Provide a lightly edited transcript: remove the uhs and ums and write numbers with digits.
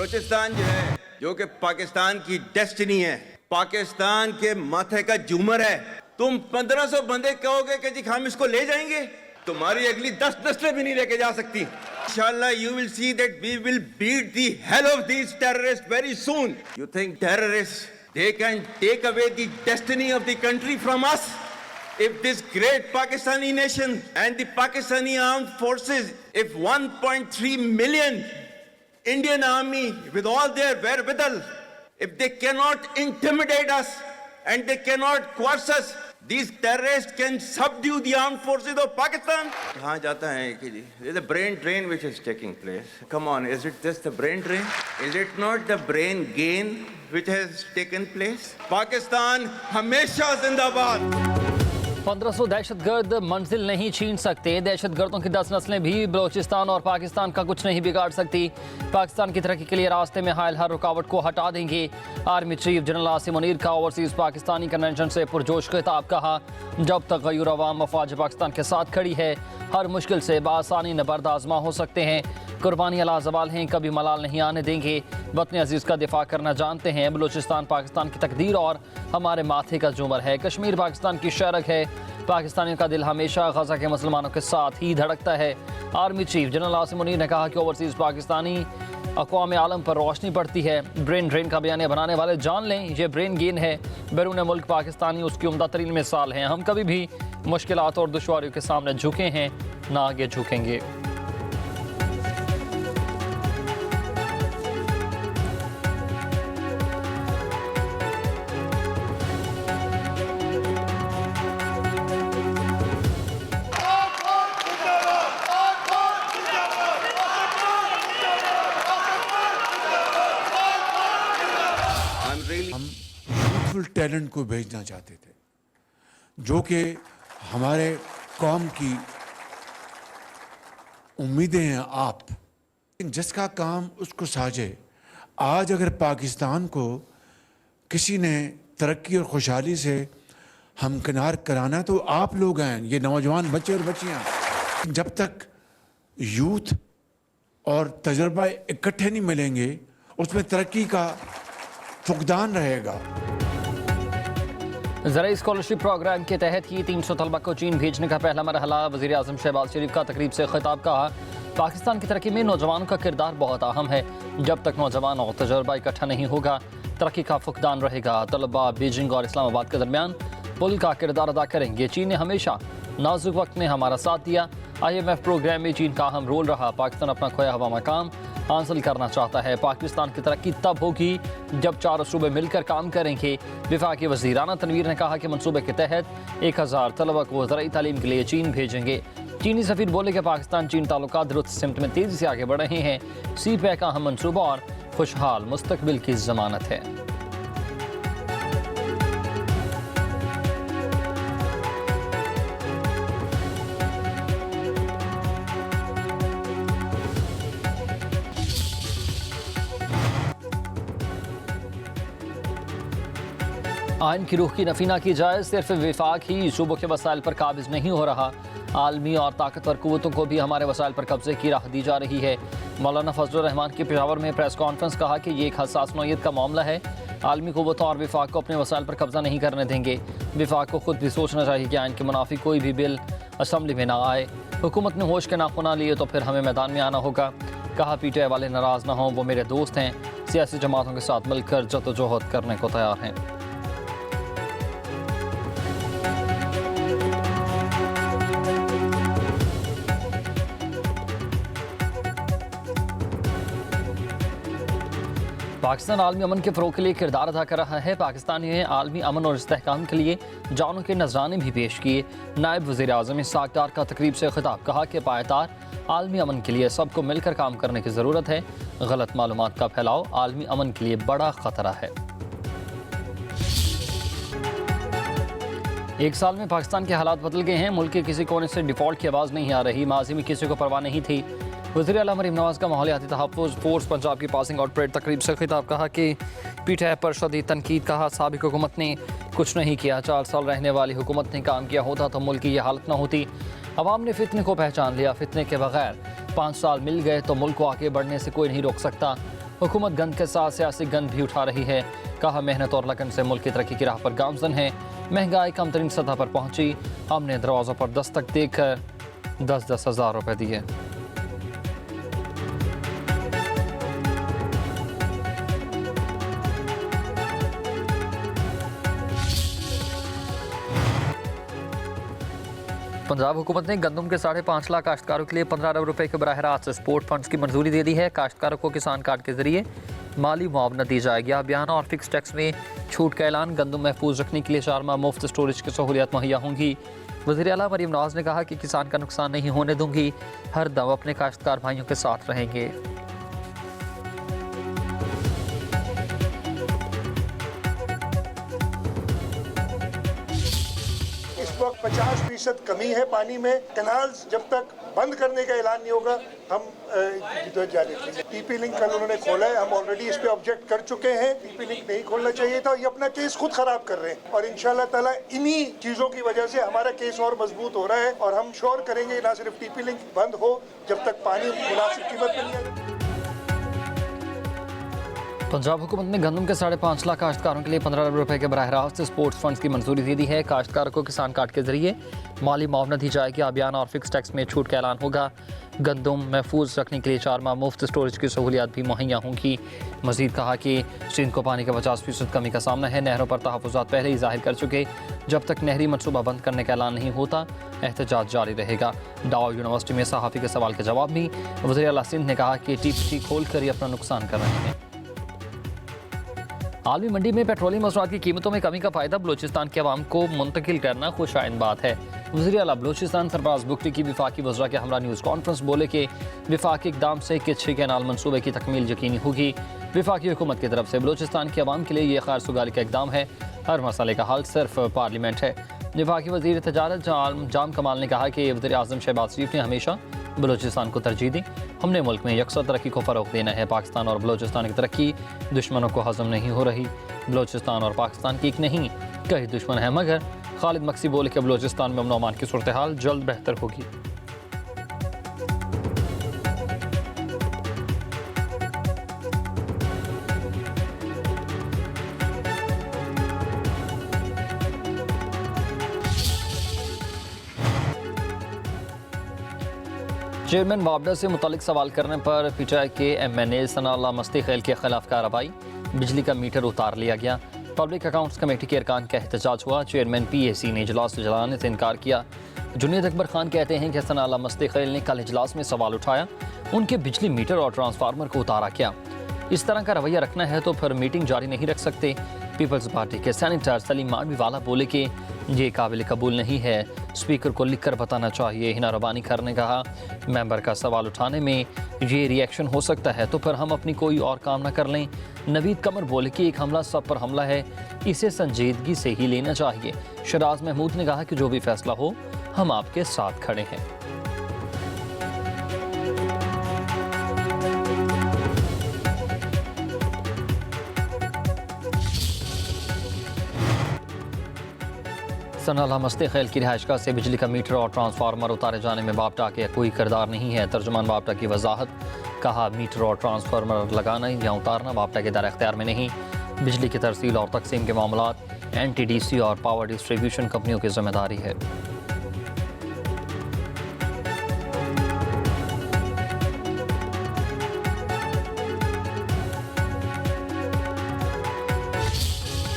बलूचिस्तान जो है, जो कि पाकिस्तान की डेस्टिनी है, पाकिस्तान के माथे का झूमर है। तुम 1500 बंदे कहोगे कि जी हम इसको ले जाएंगे, तुम्हारी अगली 10 नस्लें भी नहीं लेके जा सकती। Inshallah, you will see that we will beat the hell of these terrorists very soon. You think terrorists, they can take away the destiny of the country from us? If this great Pakistani nation and the Pakistani armed forces, if 1.3 million Indian army with all their wherewithal, if they cannot intimidate us and they cannot coerce us, these terrorists can subdue the armed forces of Pakistan. कहाँ जाता है कि जी? There's a brain drain which is taking place. Come on, is it just the brain drain? Is it not the brain gain which has taken place? Pakistan हमेशा जिंदाबाद। 1500 दहशतगर्द मंजिल नहीं छीन सकते। दहशतगर्दों की 10 नस्लें भी बलूचिस्तान और पाकिस्तान का कुछ नहीं बिगाड़ सकती। पाकिस्तान की तरक्की के लिए रास्ते में हायल हर रुकावट को हटा देंगे। Army chief general Asim Munir का ओवरसीज़ पाकिस्तानी कन्वेंशन से पुरजोश खिताब। कहा, जब तक गयूर अवाम अफवाज पाकिस्तान के साथ खड़ी है, हर मुश्किल से बासानी नबर्द आजमा हो सकते हैं। कुर्बानी लाजवाल हैं, कभी मलाल नहीं आने देंगे। वतन अजीज़ का दिफा करना जानते हैं। बलूचिस्तान पाकिस्तान की तकदीर और हमारे माथे का झूमर है। कश्मीर पाकिस्तान की शरक है। पाकिस्तानियों का दिल हमेशा गजा के मुसलमानों के साथ ही धड़कता है। Army chief general Asim Munir ने कहा कि ओवरसीज़ पाकिस्तानी अक़वाम आलम पर रोशनी पड़ती है। ब्रेन ड्रेन का बयान बनाने वाले जान लें, ये ब्रेन गेन है। बैरून मुल्क पाकिस्तानी उसकी उम्दा तरीन मिसाल हैं। हम कभी भी मुश्किलात और दुश्वारियों के सामने झुके हैं, ना आगे झुकेंगे। टैलेंट को भेजना चाहते थे, जो कि हमारे कौम की उम्मीदें हैं। आप जिसका काम उसको साझे। आज अगर पाकिस्तान को किसी ने तरक्की और खुशहाली से हमकिनार कराना तो आप लोग हैं, ये नौजवान बच्चे और बच्चियां। जब तक यूथ और तजर्बा इकट्ठे नहीं मिलेंगे, उसमें तरक्की का फुकदान रहेगा। ज़राई स्कॉलरशिप प्रोग्राम के तहत ही 300 तलबा को चीन भेजने का पहला मरहला। वज़ीर आज़म शहबाज शरीफ का तकरीब से खिताब। कहा, पाकिस्तान की तरक्की में नौजवानों का किरदार बहुत अहम है। जब तक नौजवान और तजर्बा इकट्ठा नहीं होगा, तरक्की का फुकदान रहेगा। तलबा बीजिंग और इस्लामाबाद के दरमियान पुल का किरदार अदा करेंगे। चीन ने हमेशा नाजुक वक्त में हमारा साथ दिया। IMF प्रोग्राम में चीन का अहम रोल रहा। पाकिस्तान अपना खोया हुआ मकाम हासिल करना चाहता है। पाकिस्तान की तरक्की तब होगी जब चारों सूबे मिलकर काम करेंगे। वफाकी वज़ीर राना तनवीर ने कहा कि मनसूबे के तहत 1000 तलबा को ज़राई तालीम के लिए चीन भेजेंगे। चीनी सफ़ीर बोले कि पाकिस्तान चीन ताल्लुकात दुरुस्त सिमत में तेज़ी से आगे बढ़ रहे हैं। CPEC का अहम मनसूबा और खुशहाल मुस्तकबिल की ज़मानत है। आइन की रूह की नफी ना की जाए। सिर्फ विफाक ही सूबों के वसाइल पर काबिज नहीं हो रहा। आलमी और ताकतवर कुव्वतों को भी हमारे वसाइल पर कब्जे की राह दी जा रही है। मौलाना फजलुर रहमान की पेशावर में प्रेस कॉन्फ्रेंस। कहा कि ये एक हसास नौयत का मामला है। आलमी कुव्वतों और विफाक को अपने वसाइल पर कब्जा नहीं करने देंगे। विफाक को खुद भी सोचना चाहिए कि आइन के मुनाफी कोई भी बिल असम्बली में ना आए। हुकूमत ने होश के नाखून ना लिए तो फिर हमें मैदान में आना होगा। कहा, PTI वाले नाराज़ ना हों, वो मेरे दोस्त हैं। सियासी जमातों के साथ मिलकर जद्दोजहद करने को तैयार हैं। पाकिस्तान आलमी अमन के फ़रोग़ के लिए किरदार अदा कर रहा है। पाकिस्तान ने आलमी अमन और इस्तेहकाम के लिए जानों के नजराने भी पेश किए। नायब वज़ीर आज़म इसहाक़ डार का तकरीब से खिताब। कहा कि पायदार आलमी अमन के लिए सबको मिलकर काम करने की ज़रूरत है। गलत मालूमात का फैलाव आलमी अमन के लिए बड़ा ख़तरा है। एक साल में पाकिस्तान के हालात बदल गए हैं। मुल्क के किसी कोने से डिफ़ॉल्ट की आवाज़ नहीं आ रही। माजी में किसी को परवाह नहीं थी। वज़ीर आला मरीम नवाज़ का माहौलियाती तहफ़्फ़ुज़ फोर्स पंजाब की पासिंग आउट परेड तकरीब से खिताब। कहा कि PTI पर शदीद तनकीद। कहा, साबिक़ हुकूमत ने कुछ नहीं किया। 4 साल रहने वाली हुकूमत ने काम किया होता तो मुल्क की यह हालत न होती। अवाम ने फितने को पहचान लिया। फितने के बगैर 5 साल मिल गए तो मुल्क को आगे बढ़ने से कोई नहीं रोक सकता। हुकूमत गंद के साथ सियासी गंद भी उठा रही है। कहा मेहनत और लगन से मुल्क की तरक्की की राह पर गामजन है। महंगाई कम तरीन सतह पर पहुंची। हमने दरवाज़ों पर दस्तक देकर 10-10 हज़ार रुपये दिए। पंजाब हुकूमत ने गंदम के 5.5 लाख काश्तकारों के लिए 15 अरब रुपए के बराह रास्त स्पोर्ट फंड्स की मंजूरी दे दी है। काश्तकारों को किसान कार्ड के जरिए माली मुआवना दी जाएगी। अभियान और फिक्स टैक्स में छूट का ऐलान। गंदम महफूज रखने के लिए 4 माह मुफ्त स्टोरेज की सहूलियत मुहैया होंगी। वज़ीर आला मरीम नवाज ने कहा कि किसान का नुकसान नहीं होने दूंगी, हर दम अपने काश्तकार भाइयों के साथ रहेंगे। इस वक्त 50% कमी है पानी में। कैनाल्स जब तक बंद करने का ऐलान नहीं होगा हम जारी रखेंगे। टीपी लिंक कल उन्होंने खोला है, हम ऑलरेडी इस पे ऑब्जेक्ट कर चुके हैं। टीपी लिंक नहीं खोलना चाहिए था, ये अपना केस खुद खराब कर रहे हैं और इंशाल्लाह ताला इन्हीं चीजों की वजह से हमारा केस और मजबूत हो रहा है और हम श्योर करेंगे ना सिर्फ टीपी लिंक बंद हो जब तक पानी मुनासिब कीमत पे नहीं आएगा। पंजाब हुकूमत ने गंदम के 5.5 लाख काश्तकारों के लिए 15 अरब रुपए के बराह रास्त स्पोर्ट्स फंड्स की मंजूरी दे दी है। काश्तकारों को किसान कार्ड के जरिए माली मुआवना दी जाएगी। अभियान और फिक्स टैक्स में छूट का ऐलान होगा। गंदम महफूज रखने के लिए 4 माह मुफ्त स्टोरेज की सहूलियात भी मुहैया होंगी। मजीद कहा कि सिंध को पानी का 50% कमी का सामना है। नहरों पर तहफ़्फ़ुज़ात पहले ही जाहिर कर चुके। जब तक नहरी मनसूबा बंद करने का ऐलान नहीं होता एहतजाज जारी रहेगा। डाउ यूनिवर्सिटी में सहाफ़ी के सवाल के जवाब में वज़ीर आला सिंध ने कहा कि टीपी खोल कर ही अपना नुकसान कर रहे हैं। आलमी मंडी में पेट्रोलियम मसनूआत की कीमतों में कमी का फ़ायदा बलूचिस्तान के अवाम को मुंतकिल करना खुशाइन बात है। वज़ीर आला बलूचिस्तान सरफराज बुगटी की विफाकी वज़रा के हमरा न्यूज़ कॉन्फ्रेंस बोले कि विफाकी इक़दाम से किच्छी कैनाल मनसूबे की तकमील यकीनी होगी। विफाकी हुकूमत की तरफ से बलूचिस्तान के अवाम के लिए ये खैर सुगारी का इक़दाम है। हर मसले का हल सिर्फ पार्लियामेंट है। विफाकी वज़ीर तजारत जाम कमाल ने कहा कि वज़ीर आज़म शहबाज शरीफ ने हमेशा बलूचिस्तान को तरजीह दी। हमने मुल्क में यकसा तरक्की को फ़रोग़ देना है। पाकिस्तान और बलूचिस्तान की तरक्की दुश्मनों को हज़म नहीं हो रही। बलूचिस्तान और पाकिस्तान की एक नहीं कई दुश्मन है, मगर खालिद मक्सी बोले कि बलूचिस्तान में अमन अमान की सूरत हाल जल्द बेहतर होगी। चेयरमैन वापडा से मुतालिक सवाल करने पर पीटीआई के MNA सनाउल्लाह मस्ती खैल के खिलाफ कार्रवाई। बिजली का मीटर उतार लिया गया। पब्लिक अकाउंट्स कमेटी के अरकान का एहतजाज हुआ। चेयरमैन PAC ने इजलास चलाने से इनकार किया। जुनेद अकबर खान कहते हैं कि सनाउल्लाह मस्ती खैल ने कल इजलास में सवाल उठाया, उनके बिजली मीटर और ट्रांसफार्मर को उतारा क्या। इस तरह का रवैया रखना है तो फिर मीटिंग जारी नहीं रख सकते। पीपल्स पार्टी के सेनेटर सलीम मानवी वाला बोले कि ये काबिल कबूल नहीं है, स्पीकर को लिखकर बताना चाहिए। हिना रबानी खान ने कहा मेंबर का सवाल उठाने में ये रिएक्शन हो सकता है तो फिर हम अपनी कोई और काम ना कर लें। नवीद कमर बोले कि एक हमला सब पर हमला है, इसे संजीदगी से ही लेना चाहिए। शराज महमूद ने कहा कि जो भी फैसला हो हम आपके साथ खड़े हैं। सनाउल्लाह मस्ती खैल की रिहाइशगाह से बिजली का मीटर और ट्रांसफार्मर उतारे जाने में बापटा के कोई किरदार नहीं है। तर्जुमान बापटा की वजाहत। कहा मीटर और ट्रांसफार्मर लगाना या उतारना बापटा के दायरे इख्तियार में नहीं। बिजली की तरसील और तकसीम के मामलात NTDC और पावर डिस्ट्रीब्यूशन कंपनियों की जिम्मेदारी है।